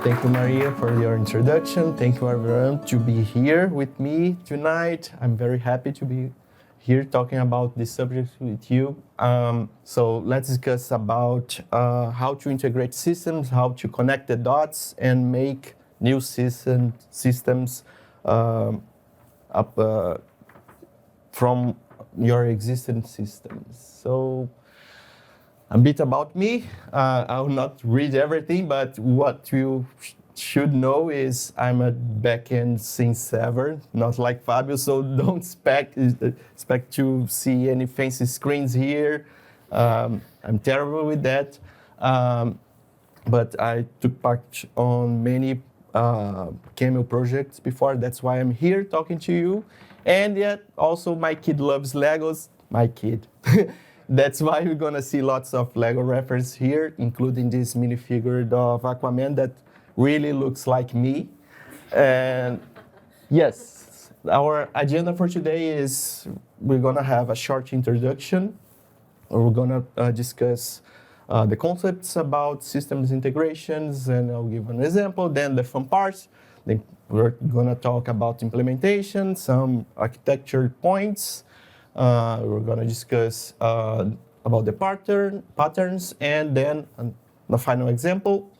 Thank you, Maria, for your introduction. Thank you, everyone, to be here with me tonight. I'm very happy to be here talking about this subject with you. So let's discuss about how to integrate systems, how to connect the dots, and make new systems up from your existing systems. So a bit about me. I will not read everything, but what you should know is I'm a backend since ever, not like Fabio, so don't expect to see any fancy screens here. I'm terrible with that. But I took part on many Camel projects before. That's why I'm here talking to you. And yet, also my kid loves Legos. My kid. That's why we're gonna see lots of Lego reference here, including this minifigure of Aquaman that really looks like me. And yes, our agenda for today is we're gonna have a short introduction. We're gonna discuss the concepts about systems integrations, and I'll give an example. Then the fun parts. Then we're gonna talk about implementation, some architecture points. We're going to discuss about the patterns, and then the final example.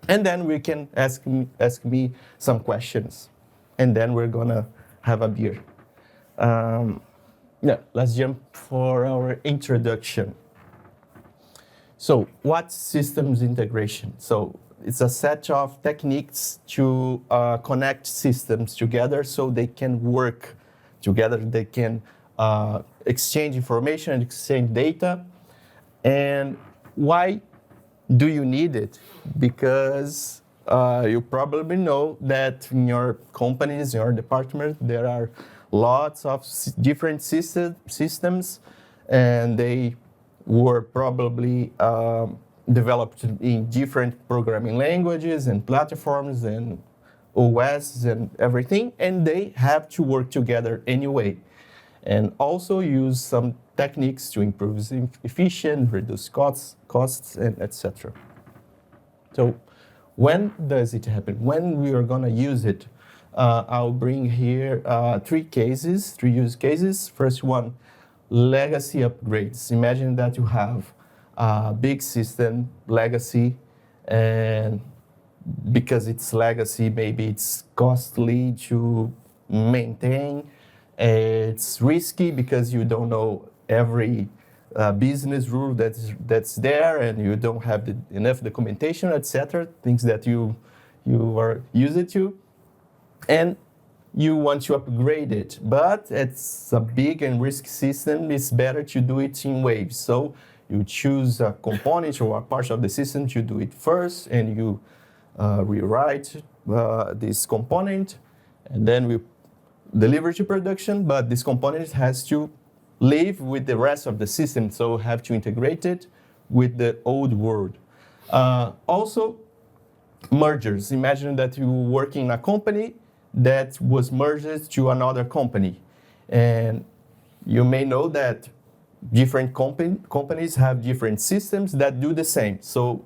And then we can ask me some questions. And then we're going to have a beer. Let's jump for our introduction. So what's systems integration? So it's a set of techniques to connect systems together so they can work together. They can exchange information and exchange data. And why do you need it? Because you probably know that in your companies, in your department, there are lots of different systems, and they were probably developed in different programming languages and platforms and OS and everything, and they have to work together anyway. And also use some techniques to improve efficiency, reduce costs, and etc. So when does it happen? When we are going to use it? I'll bring here three use cases. First one, legacy upgrades. Imagine that you have a big system, legacy, and because it's legacy, maybe it's costly to maintain. It's risky because you don't know every business rule that's there, and you don't have enough documentation, etc. Things that you are used to, and you want to upgrade it, but it's a big and risky system. It's better to do it in waves. So you choose a component or a part of the system to do it first, and you rewrite this component, and then we deliver to production, but this component has to live with the rest of the system, so have to integrate it with the old world. Also, mergers. Imagine that you work in a company that was merged to another company. And you may know that different companies have different systems that do the same. So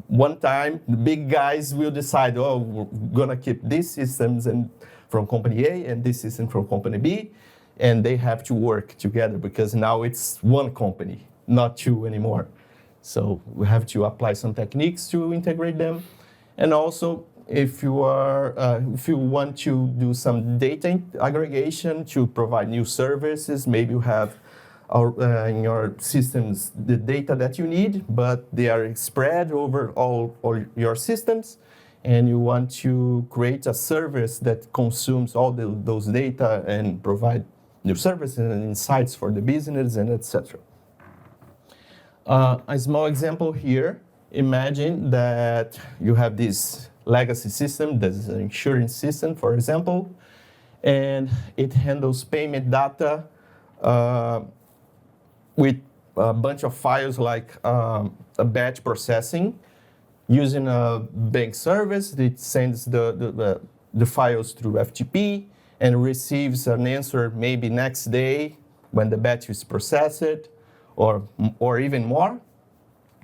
one time, the big guys will decide, oh, we're gonna keep these systems and from company A and this system from company B, and they have to work together because now it's one company, not two anymore. So we have to apply some techniques to integrate them. And also, if you want to do some data aggregation to provide new services, maybe you have in your systems the data that you need, but they are spread over all your systems, and you want to create a service that consumes all those data and provide new services and insights for the business and etc. A small example here. Imagine that you have this legacy system, that's an insurance system, for example, and it handles payment data with a bunch of files like a batch processing. Using a bank service, it sends the files through FTP and receives an answer maybe next day when the batch is processed, or even more.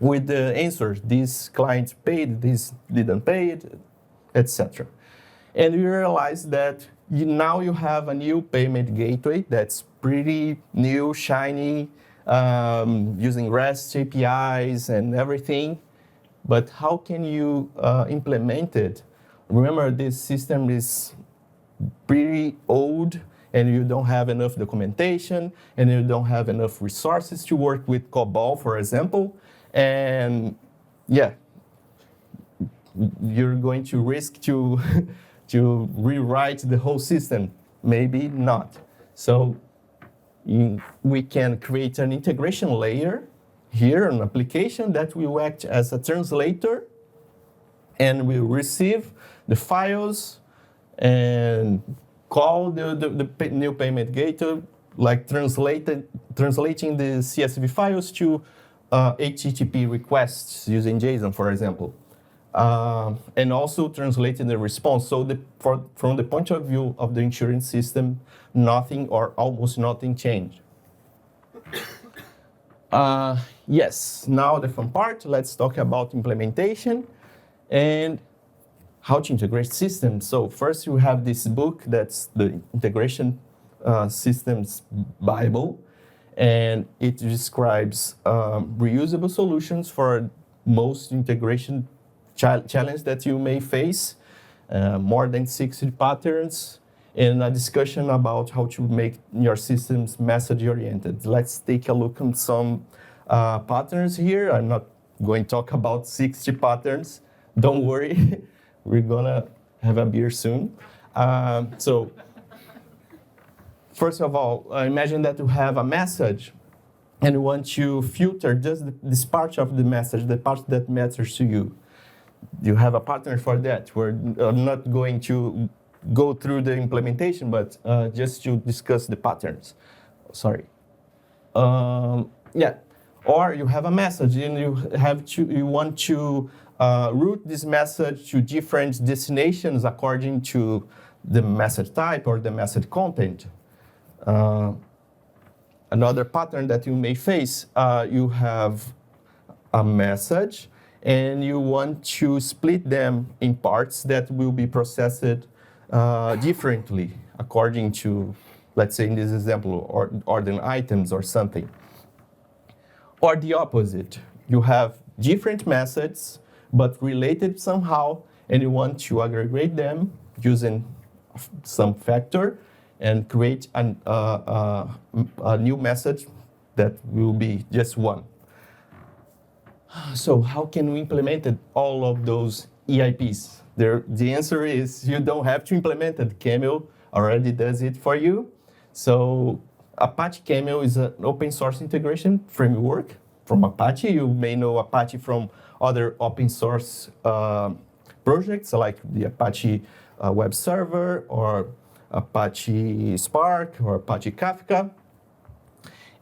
with the answers. This client paid, this didn't pay it, etc. And we realized that now you have a new payment gateway that's pretty new, shiny, using REST APIs and everything. But how can you implement it? Remember, this system is pretty old, and you don't have enough documentation, and you don't have enough resources to work with COBOL, for example. And yeah, you're going to risk to to rewrite the whole system. Maybe not. So we can create an integration layer here, an application that will act as a translator and will receive the files and call the new payment gateway, like translating the CSV files to HTTP requests using JSON, for example. And also translating the response. So from the point of view of the insurance system, nothing or almost nothing changed. Yes, now the fun part. Let's talk about implementation and how to integrate systems. So first you have this book that's the Integration Systems Bible, and it describes reusable solutions for most integration challenge that you may face, more than 60 patterns, and a discussion about how to make your systems message-oriented. Let's take a look at some patterns here. I'm not going to talk about 60 patterns. Don't worry, we're gonna have a beer soon. So, first of all, imagine that you have a message and you want to filter just this part of the message, the part that matters to you. You have a partner for that. We're not going to go through the implementation, but just to discuss the patterns. Sorry. Yeah. Or you have a message and you want to route this message to different destinations according to the message type or the message content. Another pattern that you may face, you have a message and you want to split them in parts that will be processed differently according to, let's say in this example, order items or something. Or the opposite, you have different messages but related somehow, and you want to aggregate them using some factor and create a new message that will be just one. So how can we implement all of those EIPs? The answer is you don't have to implement it. Camel already does it for you. So Apache Camel is an open source integration framework from Apache. You may know Apache from other open source projects like the Apache web server or Apache Spark or Apache Kafka.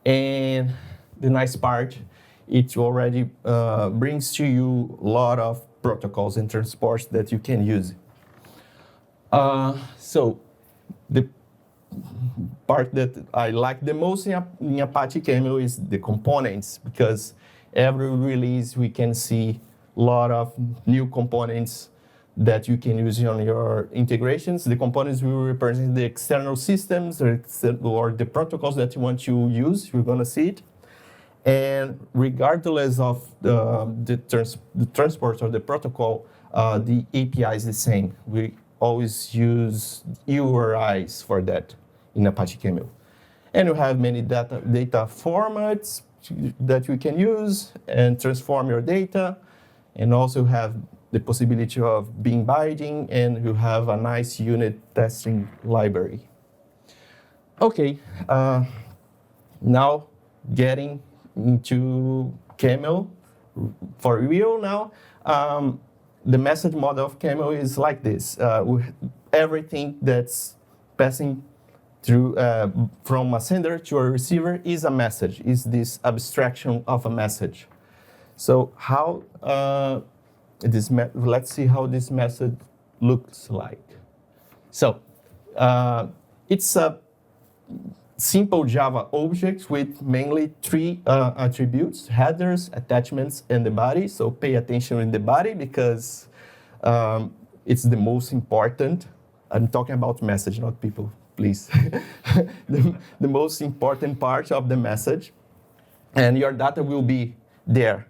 And the nice part, it already brings to you a lot of protocols and transports that you can use. So the part that I like the most in Apache Camel is the components, because every release we can see a lot of new components that you can use on your integrations. The components will represent the external systems or the protocols that you want to use. You're going to see it. And regardless of the transport or the protocol, the API is the same. We always use URIs for that in Apache Camel. And you have many data formats that you can use and transform your data, and also have the possibility of being binding, and you have a nice unit testing library. Okay, now getting into Camel for real now. The message model of Camel is like this. Everything that's passing through from a sender to a receiver is a message, is this abstraction of a message. So how let's see how this method looks like. So it's a simple Java objects with mainly three attributes: headers, attachments, and the body. So pay attention in the body because it's the most important. I'm talking about message, not people, please. The most important part of the message. And your data will be there.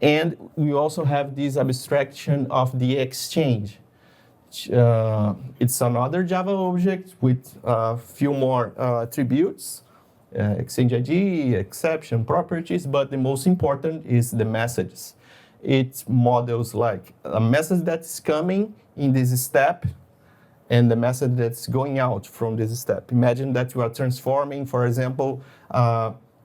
And we also have this abstraction of the exchange. It's another Java object with a few more attributes, exchange ID, exception, properties, but the most important is the messages. It models like a message that's coming in this step and the message that's going out from this step. Imagine that you are transforming, for example,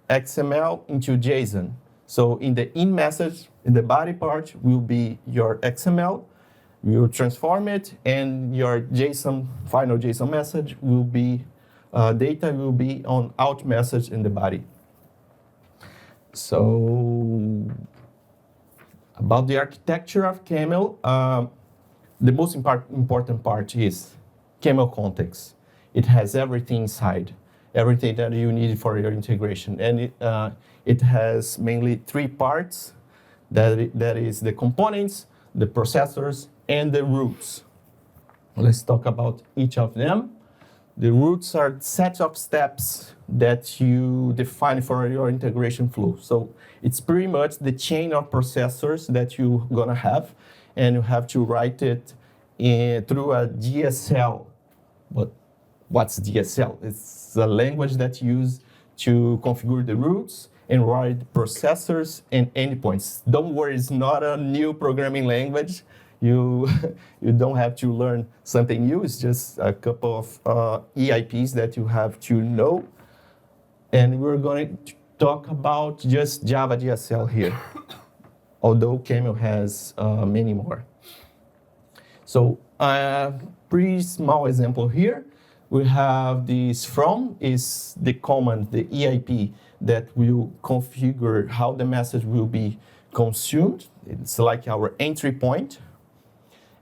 XML into JSON. So in the in message, in the body part will be your XML. We will transform it, and your JSON, final JSON message will be, data will be on out message in the body. So about the architecture of Camel, the most important part is Camel context. It has everything inside, everything that you need for your integration. And it has mainly three parts. That is the components, the processors, and the roots. Let's talk about each of them. The roots are sets of steps that you define for your integration flow. So it's pretty much the chain of processors that you're gonna have, and you have to write it through a DSL. But what's DSL? It's a language that's used to configure the roots and write processors and endpoints. Don't worry, it's not a new programming language. You don't have to learn something new. It's just a couple of EIPs that you have to know. And we're going to talk about just Java DSL here, although Camel has many more. So a pretty small example here. We have this from is the command, the EIP, that will configure how the message will be consumed. It's like our entry point.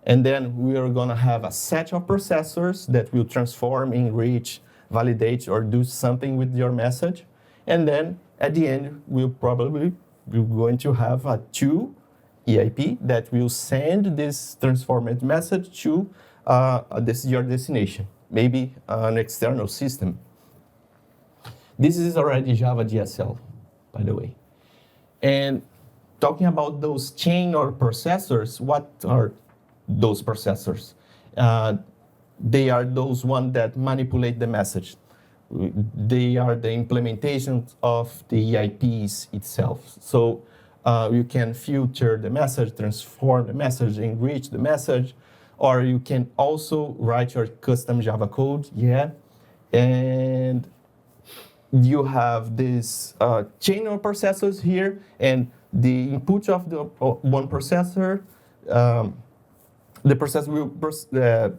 And then we are going to have a set of processors that will transform, enrich, validate, or do something with your message. And then at the end, we're going to have a two EIP that will send this transformed message to your destination, maybe an external system. This is already Java DSL, by the way. And talking about those chain or processors, what are those processors? They are those ones that manipulate the message. They are the implementation of the EIPs itself. So you can filter the message, transform the message, enrich the message, or you can also write your custom Java code, and you have this chain of processors here, and the input of the one processor, the processor will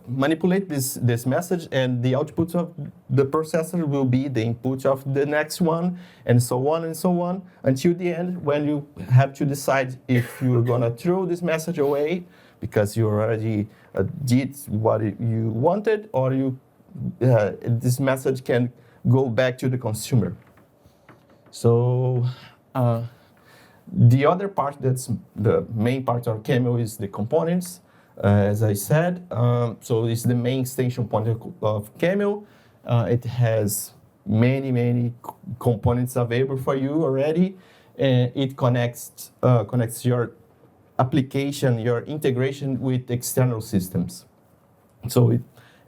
manipulate this message, and the output of the processor will be the input of the next one, and so on, until the end, when you have to decide if you're gonna throw this message away because you already did what you wanted, or this message can go back to the consumer. So the other part, that's the main part of Camel, is the components. As I said, so it's the main extension point of Camel. It has many components available for you already, and it connects your application, your integration with external systems. So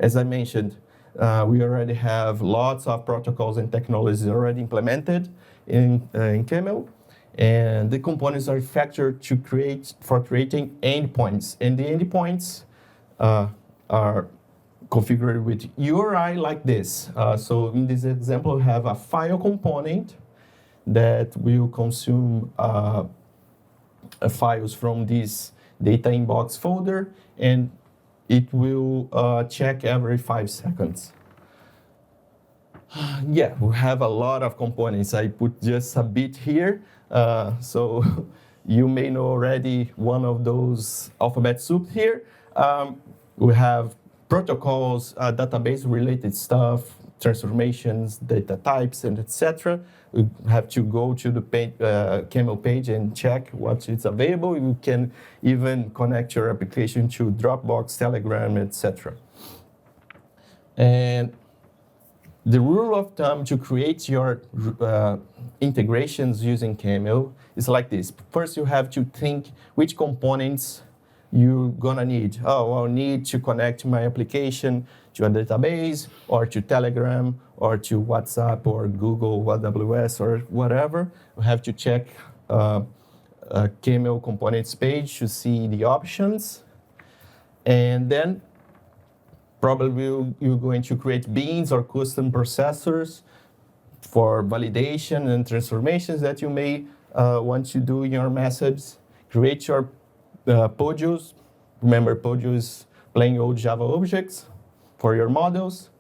as I mentioned, we already have lots of protocols and technologies already implemented in Camel. And the components are factored for creating endpoints. And the endpoints are configured with URI like this. So in this example, we have a file component that will consume files from this data inbox folder, and it will check every 5 seconds. Yeah, we have a lot of components. I put just a bit here. So you may know already one of those alphabet soup here. We have protocols, database related stuff, transformations, data types, and etc. We have to go to the Camel page and check what is available. You can even connect your application to Dropbox, Telegram, etc. And the rule of thumb to create your integrations using Camel is like this. First, you have to think which components you're gonna need. Oh, I'll need to connect my application to a database, or to Telegram, or to WhatsApp, or Google, AWS, or whatever. You have to check a Camel components page to see the options. And then probably you're going to create beans or custom processors for validation and transformations that you may want to do in your methods. Create your modules. Remember, modules plain old Java objects for your models.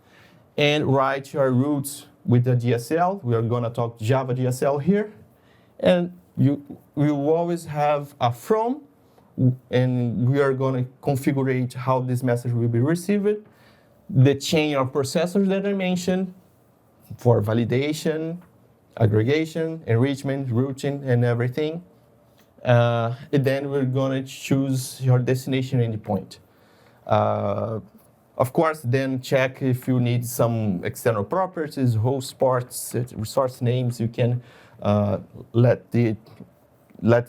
And write your roots with the DSL. We are going to talk Java DSL here. And you will always have a from, and we are going to configure how this message will be received. The chain of processors that I mentioned for validation, aggregation, enrichment, routing, and everything. And then we're going to choose your destination endpoint. Of course, then check if you need some external properties, host ports, resource names. You can let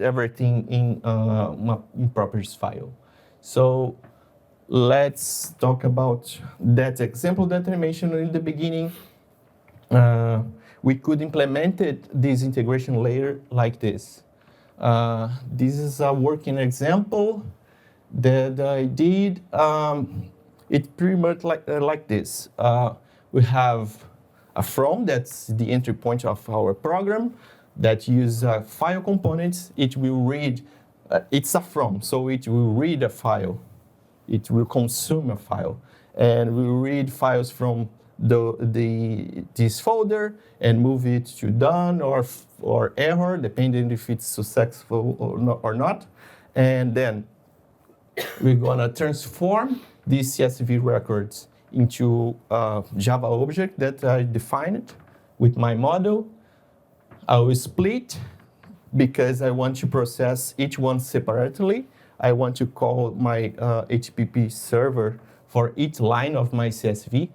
everything in properties file. So let's talk about that example that I mentioned in the beginning. We could implement this integration layer like this. This is a working example that I did. It's pretty much like this. We have a from, that's the entry point of our program, that uses file components. It will read, it's a from, so it will read a file. It will consume a file. And we will read files from this folder and move it to done or error, depending if it's successful or not. And then we're gonna transform these CSV records into a Java object that I defined with my model. I will split because I want to process each one separately. I want to call my HTTP server for each line of my CSV.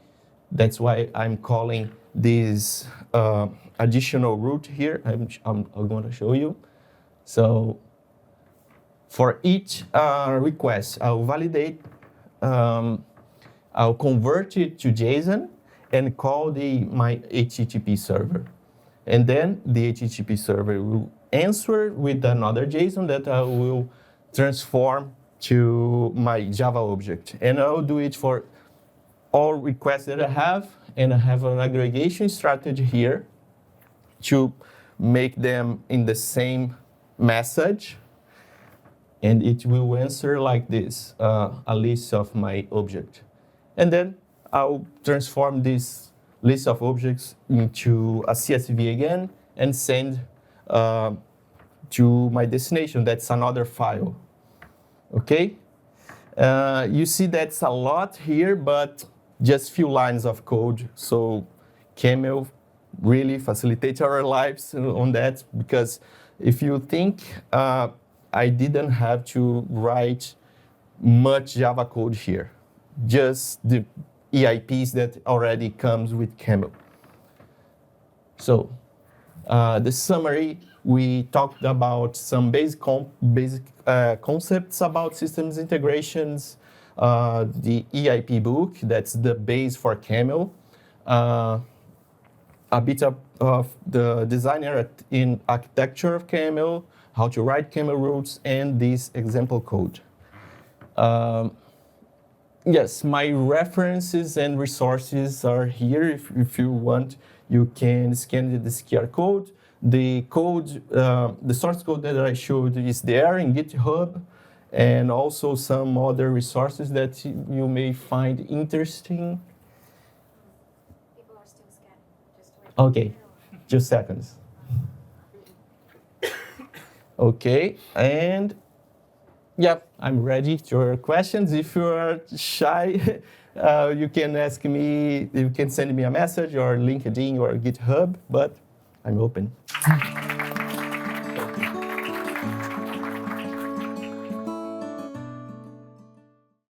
That's why I'm calling this additional route here. I'm going to show you. So for each request, I'll validate, I'll convert it to JSON and call my HTTP server. And then the HTTP server will answer with another JSON that I will transform to my Java object. And I'll do it for all requests that I have, and I have an aggregation strategy here to make them in the same message. And it will answer like this, a list of my object. And then I'll transform this list of objects into a CSV again and send to my destination. That's another file. Okay? You see that's a lot here, but just few lines of code. So Camel really facilitates our lives on that, because if you think I didn't have to write much Java code here, just the EIPs that already comes with Camel. So the summary, we talked about some basic concepts about systems integrations, the EIP book, that's the base for Camel, a bit of the designer in architecture of Camel, how to write Camel routes, and this example code. Yes, my references and resources are here. If you want, you can scan this QR code. The code, the source code that I showed is there in GitHub, and also some other resources that you may find interesting. People are still scanning. Just wait. Okay, just seconds. Okay, and yeah, I'm ready to your questions. If you are shy, You can ask me, you can send me a message or LinkedIn or GitHub, but I'm open.